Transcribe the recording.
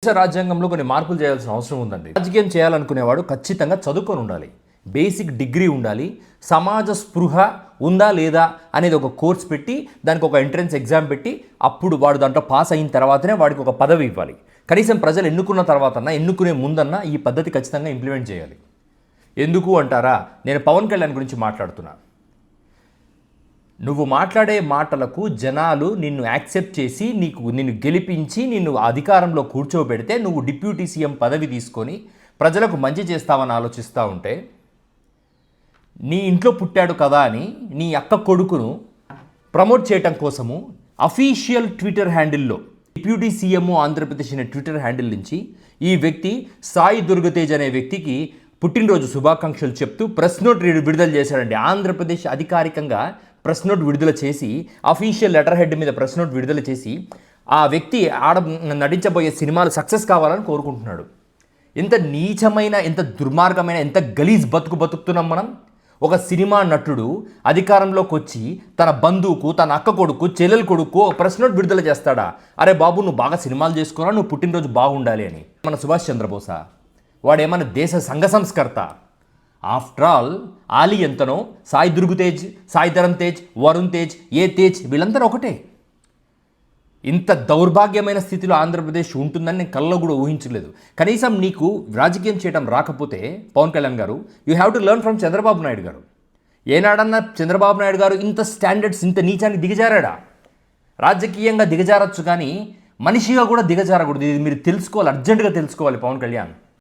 దేశ రాజ్యాంగంలో కొన్ని మార్పులు చేయాల్సిన అవసరం ఉందండి. రాజకీయం చేయాలనుకునేవాడు ఖచ్చితంగా చదువుకొని ఉండాలి, బేసిక్ డిగ్రీ ఉండాలి, సమాజ స్పృహ ఉందా లేదా అనేది ఒక కోర్స్ పెట్టి దానికి ఒక ఎంట్రన్స్ ఎగ్జామ్ పెట్టి అప్పుడు వాడు దాంట్లో పాస్ అయిన తర్వాతనే వాడికి ఒక పదవి ఇవ్వాలి. కనీసం ప్రజలు ఎన్నుకున్న తర్వాతన్నా ఎన్నుకునే ముందన్నా ఈ పద్ధతి ఖచ్చితంగా ఇంప్లిమెంట్ చేయాలి. ఎందుకు అంటారా, నేను పవన్ కళ్యాణ్ గురించి మాట్లాడుతున్నా. నువ్వు మాట్లాడే మాటలకు జనాలు నిన్ను యాక్సెప్ట్ చేసి నిన్ను గెలిపించి నిన్ను అధికారంలో కూర్చోబెడితే నువ్వు డిప్యూటీ సీఎం పదవి తీసుకొని ప్రజలకు మంచి చేస్తావని ఆలోచిస్తూ ఉంటే, నీ ఇంట్లో పుట్టాడు కదా అని నీ అక్క కొడుకును ప్రమోట్ చేయటం కోసము official Twitter హ్యాండిల్లో deputy CM Andhra Pradesh అనే ట్విట్టర్ హ్యాండిల్ నుంచి ఈ వ్యక్తి సాయి దుర్గతేజ్ అనే వ్యక్తికి పుట్టినరోజు శుభాకాంక్షలు చెప్తూ ప్రెస్ నోట్ విడుదల చేశాడండి. ఆంధ్రప్రదేశ్ అధికారికంగా ప్రెస్ నోట్ విడుదల చేసి అఫీషియల్ లెటర్ హెడ్ మీద ప్రెస్ నోట్ విడుదల చేసి ఆ వ్యక్తి నటించబోయే సినిమాలు సక్సెస్ కావాలని కోరుకుంటున్నాడు. ఎంత నీచమైన, ఎంత దుర్మార్గమైన, ఎంత గలీజ్ బతుకుతున్నాం మనం. ఒక సినిమా నటుడు అధికారంలోకి వచ్చి తన బంధువుకు, తన అక్క కొడుకు, చెల్లెల కొడుకు ప్రెస్ నోట్ విడుదల చేస్తాడా? అరే బాబు, నువ్వు బాగా సినిమాలు చేసుకున్నా, నువ్వు పుట్టినరోజు బాగుండాలి అని. మన సుభాష్ చంద్రబోసా వాడేమన్నా దేశ సంఘ సంస్కర్త? ఆఫ్టర్ ఆల్ ఆలీ ఎంతనో, సాయి దుర్గతేజ్, సాయి ధరమ్ తేజ్, వరుణ్ తేజ్, ఏ తేజ్ వీళ్ళందరూ ఒకటే. ఇంత దౌర్భాగ్యమైన స్థితిలో ఆంధ్రప్రదేశ్ ఉంటుందని నేను కల్లో కూడా ఊహించలేదు. కనీసం నీకు రాజకీయం చేయడం రాకపోతే పవన్ కళ్యాణ్ గారు, you have to learn from Chandrababu Naidu గారు. ఏనాడన్నా చంద్రబాబు నాయుడు గారు ఇంత స్టాండర్డ్స్, ఇంత నీచానికి దిగజారాడా? రాజకీయంగా దిగజారచ్చు కానీ మనిషిగా కూడా దిగజారకూడదు. ఇది మీరు తెలుసుకోవాలి, అర్జెంటుగా తెలుసుకోవాలి పవన్ కళ్యాణ్.